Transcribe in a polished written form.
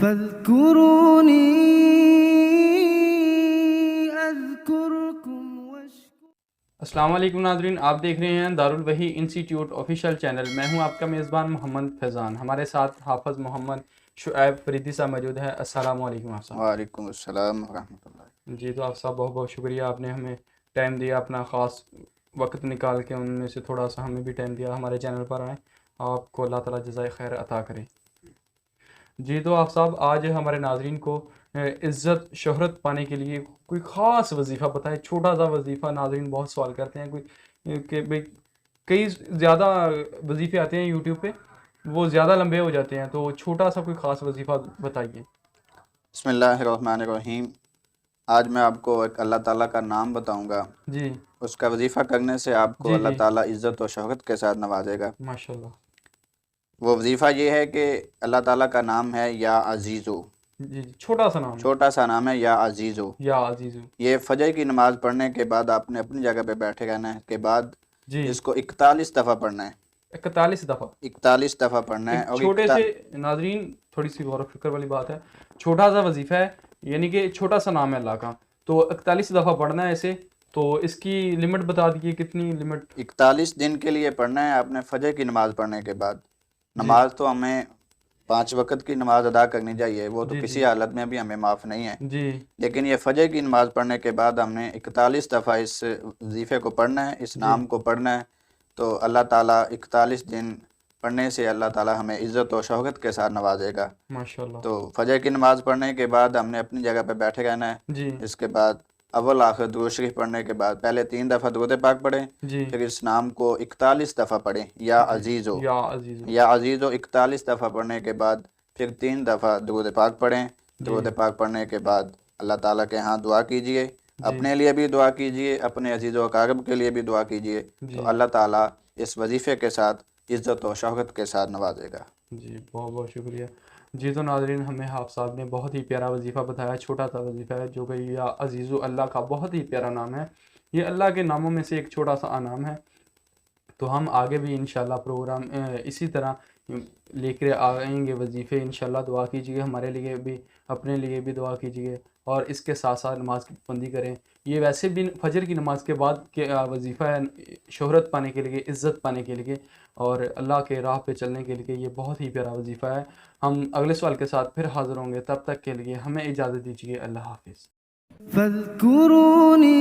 فاذكروني اذکرکم السلام علیکم ناظرین، آپ دیکھ رہے ہیں دارالوحی انسٹیٹیوٹ آفیشیل چینل۔ میں ہوں آپ کا میزبان محمد فیضان۔ ہمارے ساتھ حافظ محمد شعیب فریدی صاحب موجود ہے۔ السلام علیکم آپ صاحب۔ وعلیکم السلام ورحمۃ اللہ۔ جی تو آپ صاحب بہت بہت شکریہ، آپ نے ہمیں ٹائم دیا، اپنا خاص وقت نکال کے ان میں سے تھوڑا سا ہمیں بھی ٹائم دیا، ہمارے چینل پر آئیں۔ آپ کو اللہ تعالیٰ جزائے خیر عطا کرے۔ جی تو آپ صاحب آج ہمارے ناظرین کو عزت شہرت پانے کے لیے کوئی خاص وظیفہ بتائے، چھوٹا سا وظیفہ۔ ناظرین بہت سوال کرتے ہیں کوئی کہ بھئی کئی زیادہ وظیفے آتے ہیں یوٹیوب پہ، وہ زیادہ لمبے ہو جاتے ہیں، تو چھوٹا سا کوئی خاص وظیفہ بتائیے۔ بسم اللہ الرحمن الرحیم۔ آج میں آپ کو ایک اللہ تعالیٰ کا نام بتاؤں گا، جی اس کا وظیفہ کرنے سے آپ کو جی اللہ جی تعالیٰ عزت و شوکت کے ساتھ نوازے گا۔ ماشاء اللہ۔ وہ وظیفہ یہ ہے کہ اللہ تعالیٰ کا نام ہے یا عزیزو، جی جی چھوٹا سا نام ہے، چھوٹا سا نام ہے یا عزیزو۔ یا عزیز۔ یہ فجر کی نماز پڑھنے کے بعد آپ نے اپنی جگہ پہ بیٹھے رہنا ہے، کے بعد جی اس کو 41 دفعہ پڑھنا ہے، 41 دفعہ۔ 41 دفعہ پڑھنا ہے۔ ایک اور چھوٹے سے ناظرین تھوڑی سی غور و فکر والی بات ہے، چھوٹا سا وظیفہ ہے، یعنی کہ چھوٹا سا نام ہے اللہ کا، تو 41 دفعہ پڑھنا ہے اسے، تو اس کی لمٹ بتا دیجیے، کتنی لمٹ؟ 41 دن کے لیے پڑھنا ہے آپ نے فجر کی نماز پڑھنے کے بعد۔ جی نماز تو ہمیں 5 وقت کی نماز ادا کرنی چاہیے، وہ تو جی کسی جی حالت میں بھی ہمیں معاف نہیں ہے، جی لیکن یہ فجر کی نماز پڑھنے کے بعد ہم نے 41 دفعہ اس وظیفے کو پڑھنا ہے، اس جی نام کو پڑھنا ہے، تو اللہ تعالیٰ 41 دن پڑھنے سے اللہ تعالیٰ ہمیں عزت و شوکت کے ساتھ نوازے گا۔ ماشاء اللہ۔ تو فجر کی نماز پڑھنے کے بعد ہم نے اپنی جگہ پہ بیٹھے رہنا ہے۔ جی اس کے بعد اول آخر درود شریف پڑھنے کے بعد پہلے 3 دفعہ درود پاک پڑھیں، جی پھر اس نام کو 41 دفعہ پڑھیں یا جی عزیزو، یا عزیز۔ یا عزیزو 41 دفعہ پڑھنے کے بعد پھر 3 دفعہ درود پاک پڑھیں۔ جی درود پاک پڑھنے کے بعد اللہ تعالیٰ کے ہاں دعا کیجئے، جی اپنے لیے بھی دعا کیجئے، اپنے عزیز و اقارب کے لیے بھی دعا کیجئے، جی تو اللہ تعالیٰ اس وظیفے کے ساتھ عزت و شوکت کے ساتھ نوازے گا۔ جی بہت بہت شکریہ۔ جی تو ناظرین ہمیں حافظ صاحب نے بہت ہی پیارا وظیفہ بتایا، چھوٹا سا وظیفہ ہے جو کہ یا عزیز اللہ کا بہت ہی پیارا نام ہے، یہ اللہ کے ناموں میں سے ایک چھوٹا سا نام ہے۔ تو ہم آگے بھی انشاءاللہ پروگرام اسی طرح لے کر آئیں گے وظیفے، انشاءاللہ دعا کیجیے ہمارے لیے بھی، اپنے لیے بھی دعا کیجیے، اور اس کے ساتھ ساتھ نماز کی پابندی کریں۔ یہ ویسے بھی فجر کی نماز کے بعد کے وظیفہ ہے، شہرت پانے کے لیے، عزت پانے کے لیے، اور اللہ کے راہ پہ چلنے کے لیے یہ بہت ہی پیارا وظیفہ ہے۔ ہم اگلے سوال کے ساتھ پھر حاضر ہوں گے، تب تک کے لیے ہمیں اجازت دیجیے، اللہ حافظ۔ فاذکرونی